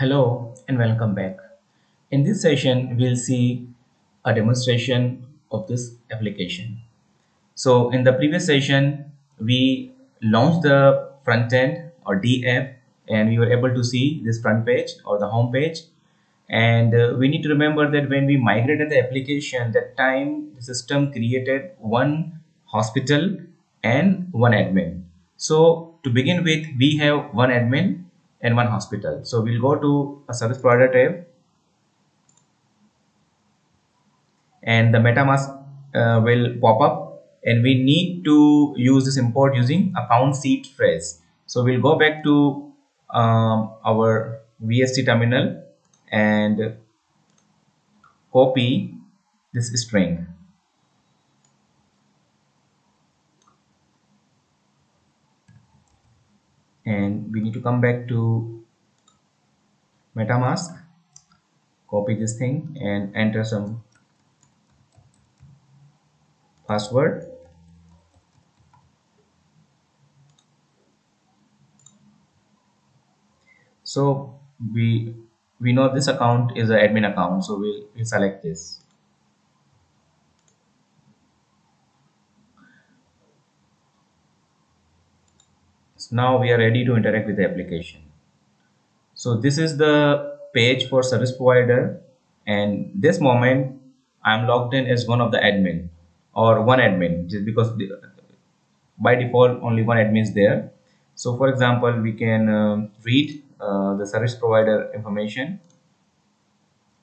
Hello and welcome back. In this session, we'll see a demonstration of this application. So in the previous session, we launched the front end or DF and we were able to see this front page or the home page. And we need to remember that when we migrated the application, that time the system created one hospital and one admin. So to begin with, we have one admin and one hospital. So we'll go to a service provider tab and the MetaMask will pop up, and we need to use this import using account seed phrase. So we'll go back to our VST terminal and copy this string, and we need to come back to MetaMask, copy this thing and enter some password. So we know this account is an admin account, so we'll select this. So now we are ready to interact with the application. So this is the page for service provider, and this moment I'm logged in as one of the admin or one admin, just because by default only one admin is there. So for example, we can read the service provider information.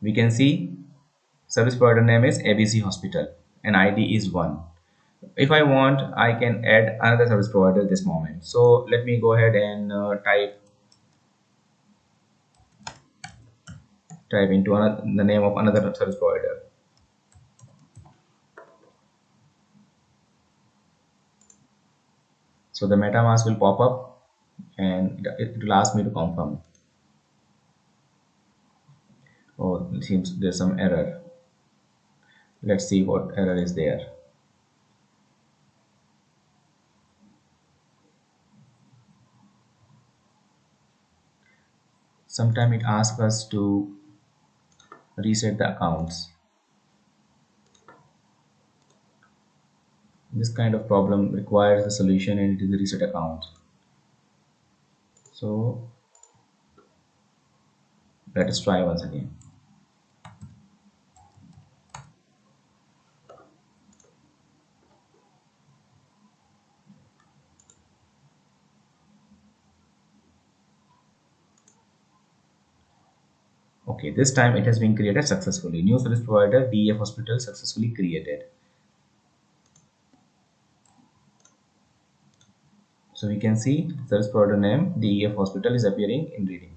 We can see service provider name is ABC Hospital and ID is 1. If I want, I can add another service provider this moment. So let me go ahead and type into the name of another service provider. So the MetaMask will pop up and it will ask me to confirm. Oh, it seems there's some error. Let's see what error is there. Sometimes it asks us to reset the accounts. This kind of problem requires a solution, and it is a reset account. So let us try once again. Okay, this time it has been created successfully. New service provider DEF Hospital successfully created. So we can see service provider name DEF Hospital is appearing in reading.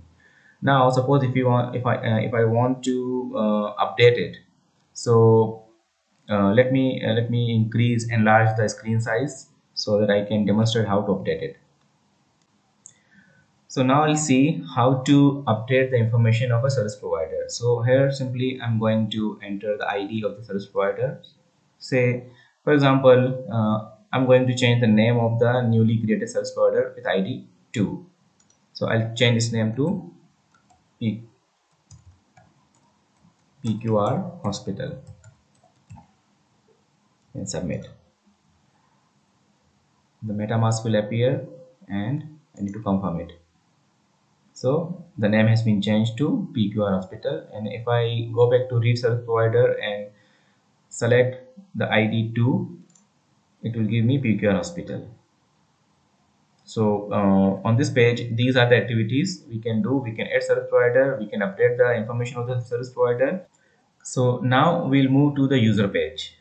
Now suppose if I want to update it, so let me enlarge the screen size so that I can demonstrate how to update it. So now I'll see how to update the information of a service provider. So here simply I'm going to enter the ID of the service provider. Say for example, I'm going to change the name of the newly created service provider with ID 2. So I'll change this name to PQR Hospital and submit. The MetaMask will appear and I need to confirm it. So the name has been changed to PQR Hospital, and if I go back to read service provider and select the ID 2, it will give me PQR Hospital. So on this page, these are the activities we can do. We can add service provider, we can update the information of the service provider. So now we'll move to the user page.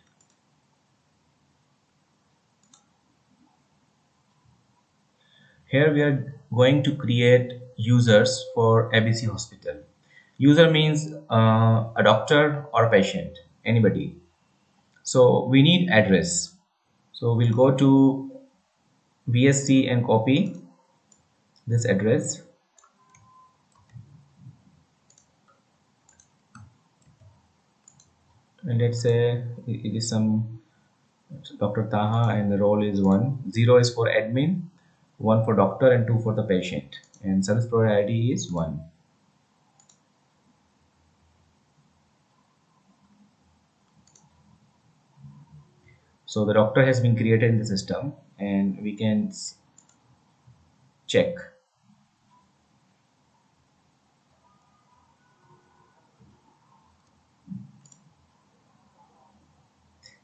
Here we are going to create users for ABC Hospital. User means a doctor or a patient, anybody. So we need address. So we'll go to VSC and copy this address. And let's say it is some Dr. Taha and the role is 1. 0 is for admin, 1 for doctor and 2 for the patient. And service provider ID is 1. So the doctor has been created in the system, and we can check.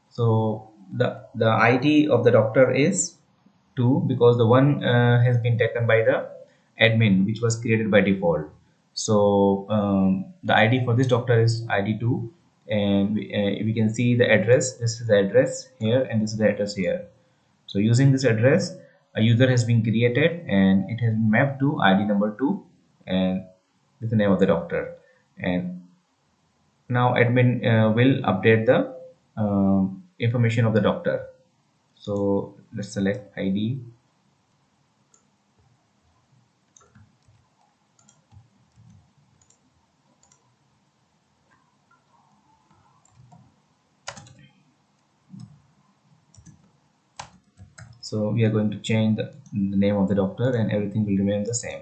So the ID of the doctor is 2, because the one has been taken by the admin, which was created by default. So the ID for this doctor is ID 2, and we can see the address. This is the address here, and this is the address here. So using this address, a user has been created, and it has been mapped to ID number 2, and this is the name of the doctor. And now admin will update the information of the doctor. So let's select ID. So we are going to change the name of the doctor, and everything will remain the same.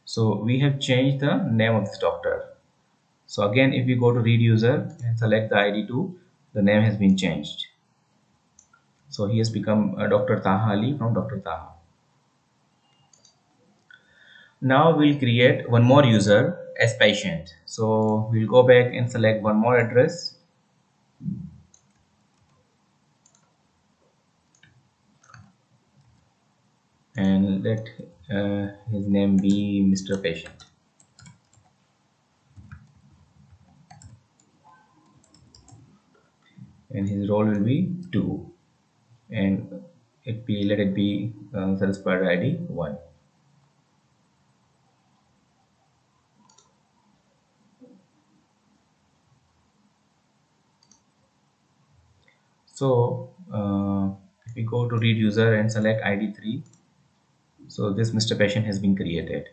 So we have changed the name of this doctor. So again, if we go to read user and select the ID2, the name has been changed. So he has become Dr. Taha Ali from Dr. Taha. Now we'll create one more user as patient. So we'll go back and select one more address, and let his name be Mr. Patient, and his role will be 2, and let it be service provider ID 1. So if we go to read user and select ID 3, so this Mr. Patient has been created.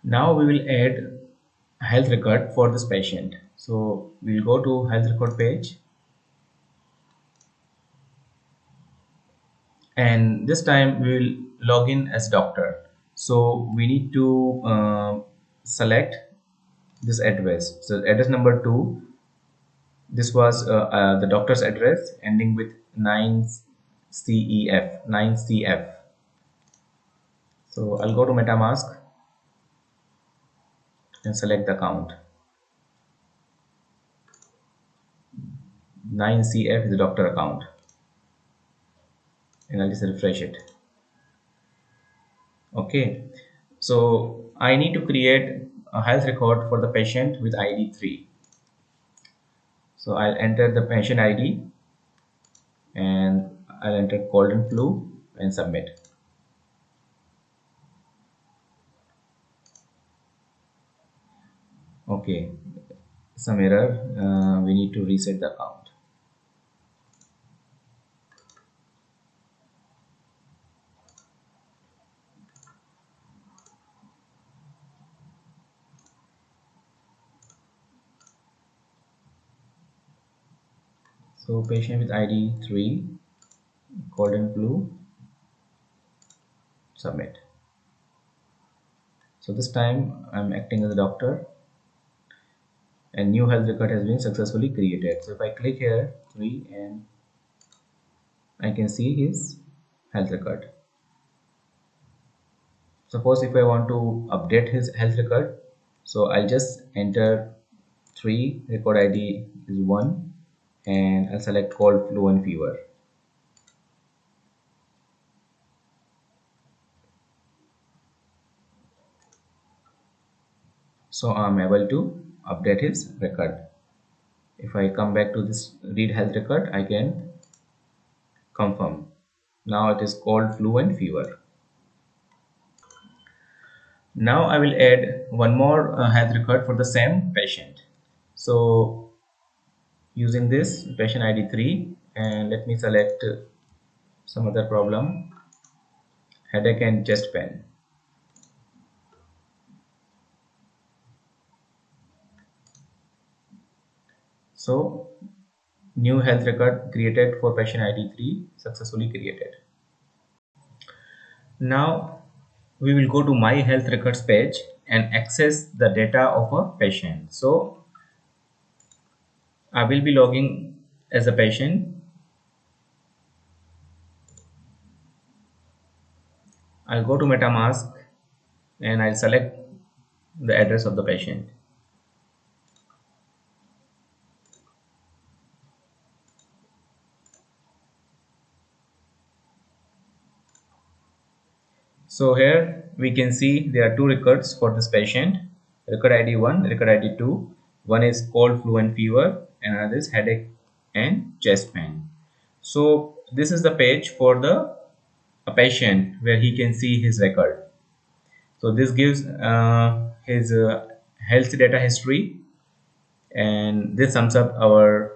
Now we will add health record for this patient. So we'll go to health record page, and this time we will log in as doctor. So we need to select this address. So address number 2, this was the doctor's address ending with 9CF. So I'll go to MetaMask and select the account. 9CF is the doctor account, and I'll just refresh it. Okay, so I need to create a health record for the patient with ID 3. So I'll enter the patient ID, and I'll enter cold and flu and submit. Okay, some error. We need to reset the account. So patient with ID 3, cold and flu, submit. So this time I'm acting as a doctor, and new health record has been successfully created. So if I click here 3, and I can see his health record. Suppose if I want to update his health record, so I'll just enter 3, record ID is 1, and I'll select cold, flu and fever. So I'm able to update his record. If I come back to this read health record, I can confirm. Now it is cold, flu and fever. Now I will add one more health record for the same patient. So using this patient ID 3, and let me select some other problem, headache and chest pain. So new health record created for patient ID 3 successfully created. Now we will go to my health records page and access the data of a patient. So I will be logging as a patient. I'll go to MetaMask and I'll select the address of the patient. So here we can see there are two records for this patient, record ID 1, record ID 2. One is cold, flu and fever, and another is headache and chest pain. So this is the page for the a patient where he can see his record. So this gives his health data history, and this sums up our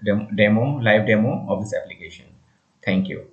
live demo of this application. Thank you.